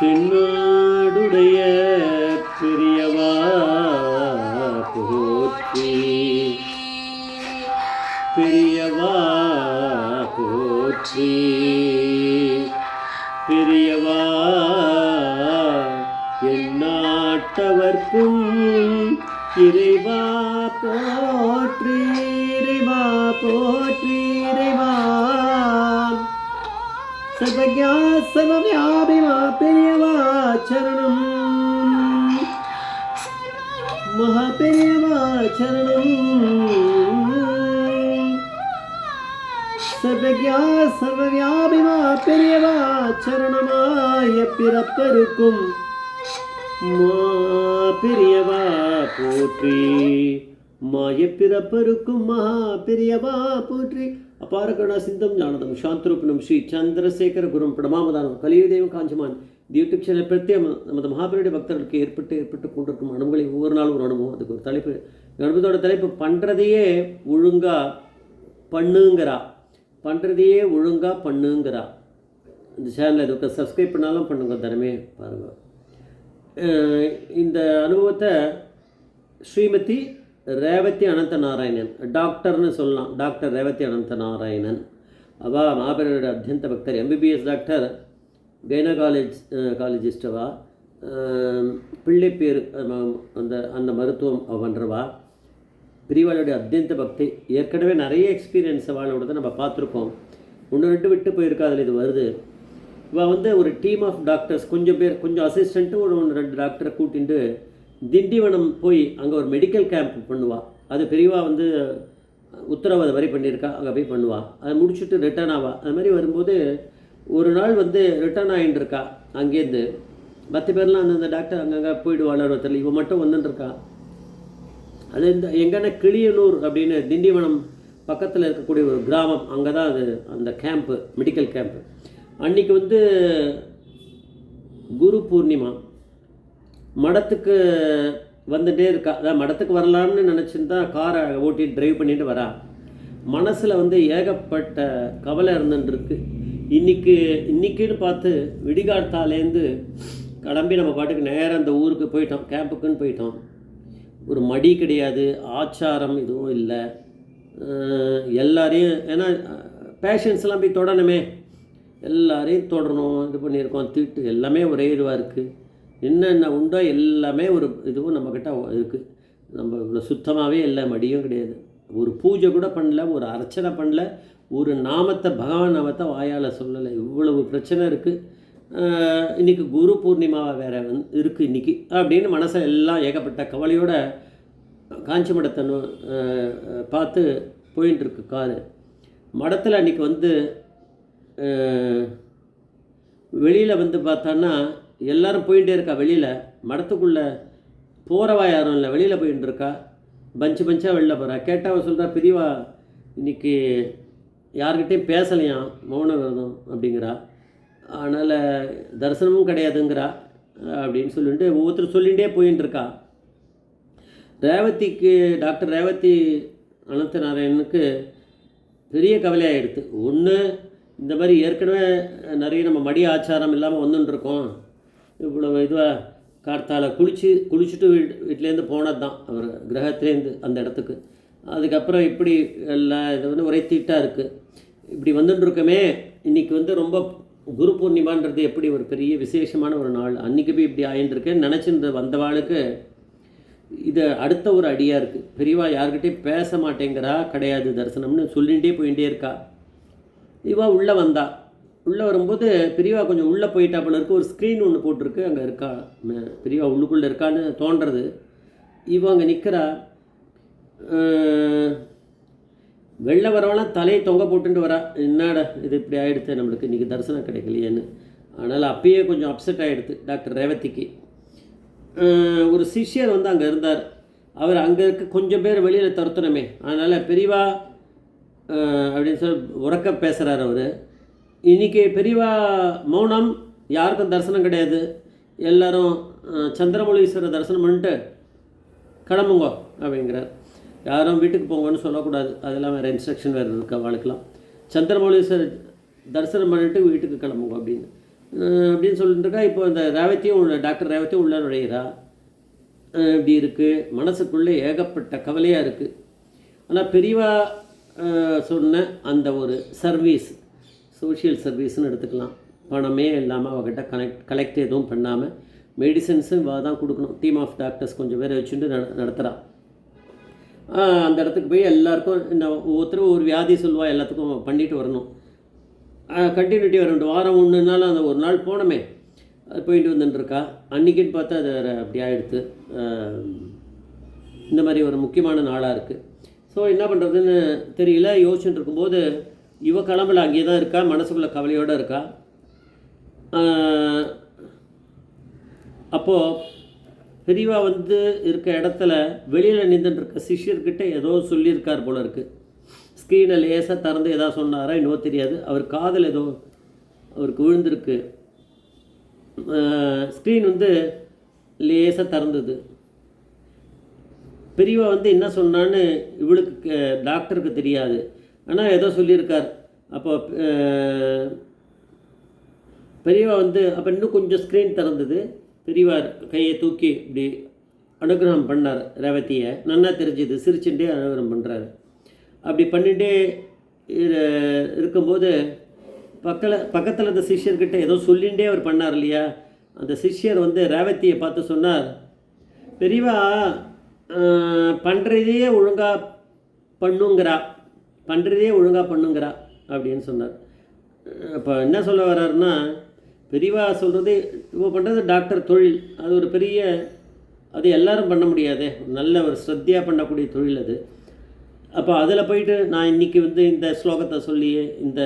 தென்னாடுடைய பெரியவா போற்றி, பெரியவா போற்றி, பெரியவா எந்நாட்டவர்க்கும் இறைவா போற்றி, இறைவா போற்றி, இறைவா சர்வஜா சர்வவியாபிமா பெரியவா சரணம், மகா பெரியவா சரணம். சர்வஜா சர்வவியாபிமா பெரியவா சரணமாய பிறப்பருக்கும் மா பெரியவா போற்றி, மாய பிறப்பருக்கும் மகா பெரியவா போற்றி. அபார கருணா சிந்தம் ஞானதம் சாந்தரூபணம் ஸ்ரீ சந்திரசேகர குரும் பிரணமாமதானம் கலியுதேவம் காஞ்சமான் யூடியூப் சேனல் பிரத்யேகம் நமது மகாபெரிய பக்தர்களுக்கு ஏற்பட்டு கொண்டிருக்கும் அனுபவங்களை ஒவ்வொரு நாளும் ஒரு அனுபவம். அதுக்கு ஒரு தலைப்பு, அனுபவத்தோட தலைப்பு பண்ணுறதையே ஒழுங்காக பண்ணுங்கிறா, பண்ணுறதையே ஒழுங்காக பண்ணுங்கிறா. இந்த சேனலை இதுக்கு சப்ஸ்கிரைப் பண்ணாலும் பண்ணுங்க, தினமே பாருங்கள். இந்த அனுபவத்தை ஸ்ரீமதி ரேவதி அனந்த நாராயணன், டாக்டர்னு சொல்லலாம், டாக்டர் ரேவதி அனந்த நாராயணன் அவள் மாபெரோட அத்தியந்த பக்தர், எம்பிபிஎஸ் டாக்டர், கைனகாலஜிஸ்ட் அவள், பிள்ளைப்பேர் அந்த மருத்துவம் அவள் பண்ணுறவா, பிரிவாளுடைய அத்தியந்த பக்தி. ஏற்கனவே நிறைய எக்ஸ்பீரியன்ஸ் அவளோட தான் நம்ம பார்த்துருக்கோம், ஒன்று ரெண்டு விட்டு போயிருக்கா, அதில் இது வருது. இவள் ஒரு டீம் ஆஃப் டாக்டர்ஸ், கொஞ்சம் பேர், கொஞ்சம் அசிஸ்டண்ட்டு, ஒன்று ரெண்டு டாக்டரை கூட்டிகிட்டு திண்டிவனம் போய் அங்கே ஒரு மெடிக்கல் கேம்ப் பண்ணுவாள். அது பெரியவா உத்தரவு அது மாதிரி பண்ணியிருக்கா, அங்கே போய் பண்ணுவாள். அதை முடிச்சுட்டு ரிட்டர்ன் ஆவா. அது மாதிரி வரும்போது ஒரு நாள் ரிட்டர்ன் ஆகிட்டு இருக்கா அங்கேருந்து. மற்ற பேர்லாம் அந்தந்த டாக்டர் அங்கங்கே போயிடுவாள், ஒருத்தர் இவன் மட்டும் வந்துட்டுருக்கா. அது எங்கன்னா கிளியனூர் அப்படின்னு திண்டிவனம் பக்கத்தில் இருக்கக்கூடிய ஒரு கிராமம், அங்கே தான் அது அந்த கேம்ப்பு, மெடிக்கல் கேம்ப்பு. அன்றைக்கி குரு பூர்ணிமா. மடத்துக்கு வந்துகிட்டே இருக்கா, அதான் மடத்துக்கு வரலாம்னு நினச்சின்னு தான் காரை ஓட்டி ட்ரைவ் பண்ணிட்டு வரா. மனசில் ஏகப்பட்ட கவலை இருந்துருக்கு. இன்றைக்கின்னு பார்த்து விடிகாத்தாலேருந்து கிளம்பி நம்ம பாட்டுக்கு நேராக அந்த ஊருக்கு போயிட்டோம், கேம்புக்குன்னு போயிட்டோம். ஒரு மடி கிடையாது, ஆச்சாரம் எதுவும் இல்லை. எல்லாரையும், ஏன்னா பேஷண்ட்ஸ்லாம் போய் தொடணுமே, எல்லாரையும் தொடரணும், இது பண்ணியிருக்கோம், தீட்டு எல்லாமே ஒரே இதுவாக இருக்குது. என்னென்ன உண்டோ எல்லாமே ஒரு இதுவும் நம்மக்கிட்ட இருக்குது. நம்ம இவ்வளோ சுத்தமாகவே இல்லை, மடியும் கிடையாது, ஒரு பூஜை கூட பண்ணல, ஒரு அர்ச்சனை பண்ணல, ஒரு நாமத்தை, பகவான் நாமத்தை வாயால் சொல்லலை. இவ்வளவு பிரச்சனை இருக்குது. இன்றைக்கி குரு பூர்ணிமாவை வேறு இருக்குது இன்றைக்கி அப்படின்னு மனசில் எல்லாம் ஏகப்பட்ட கவலையோட காஞ்சி மடத்தை பார்த்து போயின்ட்டுருக்கு காரு. மடத்தில் அன்றைக்கி வெளியில் பார்த்தான்னா எல்லோரும் போயிட்டே இருக்கா வெளியில். மடத்துக்குள்ளே போகிறவா யாரும் இல்லை, வெளியில் போயின்னு இருக்கா, பஞ்சாக வெளில போகிறா. கேட்டால் சொல்கிறா, பெரியவா இன்றைக்கி யார்கிட்டையும் பேசலையாம், மௌன விரதம் அப்படிங்கிறா, அதனால் தரிசனமும் கிடையாதுங்கிறா அப்படின்னு சொல்லிட்டு ஒவ்வொருத்தர் சொல்லிகிட்டே போயின்னு இருக்கா. ரேவதிக்கு, டாக்டர் ரேவதி அனந்த நாராயணனுக்கு பெரிய கவலையாகிடுது. ஒன்று, இந்த மாதிரி ஏற்கனவே நிறைய நம்ம மடி ஆச்சாரம் இல்லாமல் வந்துட்டுருக்கோம். இவ்வளோ இதுவாக கார்த்தால் குளிச்சுட்டு வீட்டிலேருந்து போனது தான் அவர் கிரகத்துலேருந்து அந்த இடத்துக்கு. அதுக்கப்புறம் இப்படி எல்லாம் இது ஒரே தீட்டாக இருக்குது. இப்படி வந்துட்டுருக்கோமே, இன்றைக்கி ரொம்ப குரு பூர்ணிமான்றது எப்படி ஒரு பெரிய விசேஷமான ஒரு நாள், அன்றைக்கி போய் இப்படி ஆயின்ட்டுருக்கேன்னு நினச்சிட்டு வந்தவாளுக்கு இது அடுத்த ஒரு அடியாக இருக்குது. பெரியவா யார்கிட்டையும் பேச மாட்டேங்கிறா, கிடையாது தரிசனம்னு சொல்லிகிட்டே போயிட்டே இருக்கா. இவா உள்ளே வந்தா. உள்ளே வரும்போது பெரியவா கொஞ்சம் உள்ளே போயிட்டா போல இருக்குது. ஒரு ஸ்க்ரீன் ஒன்று போட்டிருக்கு, அங்கே இருக்கா பெரியவா, உள்ளுக்குள்ளே இருக்கான்னு தோன்றது. இவன் அங்கே நிற்கிறா. வெளில வரவெல்லாம் தலையை தொங்க போட்டுட்டு வரா. என்னடா இது இப்படி ஆகிடுது, நம்மளுக்கு இன்றைக்கி தரிசனம் கிடைக்கலையேன்னு. அதனால் அப்பயே கொஞ்சம் அப்செட் ஆகிடுது டாக்டர் ரேவதிக்கு. ஒரு சிஷ்யர் அங்கே இருந்தார். அவர் அங்கே இருக்க கொஞ்சம் பேர் வெளியில் துரத்துனமே, அதனால் பெரியவா அப்படின்னு சொல்லி உறக்க பேசுகிறார் அவர். இன்றைக்கி பெரியவா மௌனம், யாருக்கும் தரிசனம் கிடையாது, எல்லோரும் சந்திரமௌலீஸ்வரர் தரிசனம் பண்ணிட்டு கிளம்புங்க அப்படிங்கிறார். யாரும் வீட்டுக்கு போங்கன்னு சொல்லக்கூடாது, அதெல்லாம் வேறு இன்ஸ்ட்ரக்ஷன் வேறு இருக்குது அவளுக்கெல்லாம். சந்திரமௌலீஸ்வரர் தரிசனம் பண்ணிட்டு வீட்டுக்கு கிளம்புங்க அப்படின்னு. அப்படின்னு சொல்லிட்டு இருக்கா. இப்போ இந்த டாக்டர் ரேவதியும் உள்ளே நுழையிறா. இப்படி இருக்குது, மனசுக்குள்ளே ஏகப்பட்ட கவலையாக இருக்குது. ஆனால் பெரியவா சொன்ன அந்த ஒரு சர்வீஸ், சோஷியல் சர்வீஸ்னு எடுத்துக்கலாம். பணமே இல்லாமல் அவகிட்ட கலெக்ட் எதுவும் பண்ணாமல் மெடிசன்ஸும் தான் கொடுக்கணும். டீம் ஆஃப் டாக்டர்ஸ் கொஞ்சம் பேரை வச்சுட்டு நடத்துகிறான். அந்த இடத்துக்கு போய் எல்லாருக்கும் இந்த ஒவ்வொருத்தரும் ஒரு வியாதி சொல்லுவா, எல்லாத்துக்கும் பண்ணிட்டு வரணும். கண்டினியூட்டி 2 வாரம் 1 நாள் அந்த ஒரு நாள் போனோமே, அது போயிட்டு வந்துட்டுருக்கா. அன்றைக்கின்னு பார்த்தா அது அப்படி ஆகிடுது. இந்த மாதிரி ஒரு முக்கியமான நாளாக இருக்குது. ஸோ என்ன பண்ணுறதுன்னு தெரியல. யோசிச்சுட்டு இருக்கும்போது இவ கிளம்பல, அங்கேயே தான் இருக்கா, மனசுக்குள்ளே கவலையோடு இருக்கா. அப்போது பெரியவா இருக்க இடத்துல வெளியில் நின்றுட்டுருக்க சிஷ்யர்கிட்ட ஏதோ சொல்லியிருக்கார் போல இருக்குது. ஸ்க்ரீனை லேசாக திறந்து எதாவது சொன்னாரா இன்னும் தெரியாது. அவர் காதில் ஏதோ அவருக்கு விழுந்திருக்கு. ஸ்க்ரீன் லேசாக திறந்தது. பெரியவா என்ன சொன்னான்னு இவளுக்கு டாக்டருக்கு தெரியாது, ஆனால் ஏதோ சொல்லியிருக்கார். அப்போ பெரியவா அப்போ இன்னும் கொஞ்சம் ஸ்க்ரீன் திறந்தது. பெரியவா கையை தூக்கி இப்படி அனுகிரகம் பண்ணார் ரேவதியை. நல்லா தெரிஞ்சுது, சிரிச்சுட்டே அனுகிரகம் பண்ணுறாரு. அப்படி பண்ணிகிட்டே இருக்கும்போது பக்கத்தில் அந்த சிஷ்யர்கிட்ட ஏதோ சொல்லிகிட்டே அவர் பண்ணார் இல்லையா. அந்த சிஷ்யர் ரேவதியை பார்த்து சொன்னார், பெரியவா பண்ணுறதையே ஒழுங்காக பண்ணுங்கிறா அப்படின்னு சொன்னார். இப்போ என்ன சொல்ல வர்றாருன்னா, பெரியவா சொல்கிறது இப்போ பண்ணுறது டாக்டர் தொழில், அது ஒரு பெரிய, அது எல்லோரும் பண்ண முடியாது, நல்ல ஒரு ஸ்ரத்தையாக பண்ணக்கூடிய தொழில் அது. அப்போ அதில் போயிட்டு நான் இன்றைக்கி இந்த ஸ்லோகத்தை சொல்லியே இந்த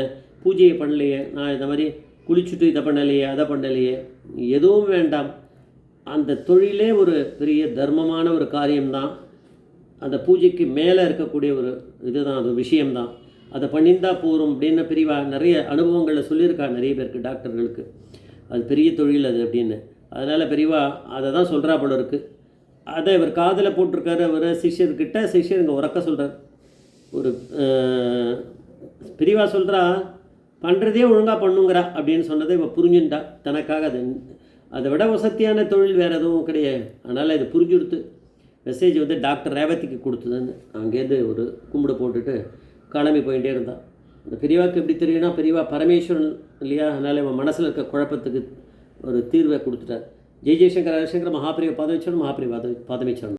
பூஜையை பண்ணலையே, நான் இந்த மாதிரி குளிச்சுட்டு இதை பண்ணலையே அதை பண்ணலையே, எதுவும் வேண்டாம். அந்த தொழிலே ஒரு பெரிய தர்மமான ஒரு காரியம்தான். அந்த பூஜைக்கு மேலே இருக்கக்கூடிய ஒரு இதுதான், அது விஷயம்தான். அதை பண்ணியிருந்தால் போகிறோம் அப்படின்னு பெரியவா நிறைய அனுபவங்களில் சொல்லியிருக்கா நிறைய பேருக்கு, டாக்டர்களுக்கு. அது பெரிய தொழில் அது அப்படின்னு. அதனால் பெரியவா அதை தான் சொல்கிறா போல இருக்குது. அதை இவர் காதில் போட்டிருக்காரு. அவர் சிஷ்யர்கிட்ட, சிஷ்யர் இங்கே உறக்க சொல்கிறார். ஒரு பெரியவா சொல்கிறா, பண்ணுறதே ஒழுங்காக பண்ணுங்கிறா அப்படின்னு சொன்னதை இவள் புரிஞ்சுட்டா. தனக்காக அதை விட வசதியான தொழில் வேறு எதுவும் கிடையாது. அதனால் இது புரிஞ்சுடுத்து. மெசேஜ் டாக்டர் ரேவதிக்கு கொடுத்ததுன்னு அங்கேருந்து ஒரு கும்பிடு போட்டுட்டு கிளம்பி போயிட்டே இருந்தான். இந்த பெரியவாக்கு எப்படி தெரியும்னா, பெரியவா பரமேஸ்வரன் இல்லையா, அதனால் இவன் மனசில் இருக்க குழப்பத்துக்கு ஒரு தீர்வை கொடுத்துட்டார். ஜெய் ஜெய்சங்கர் ஹரிசங்கர் மகாபிரிவ பாதமேச்சரன், மகாபிரிவ பாதமேச்சரன்.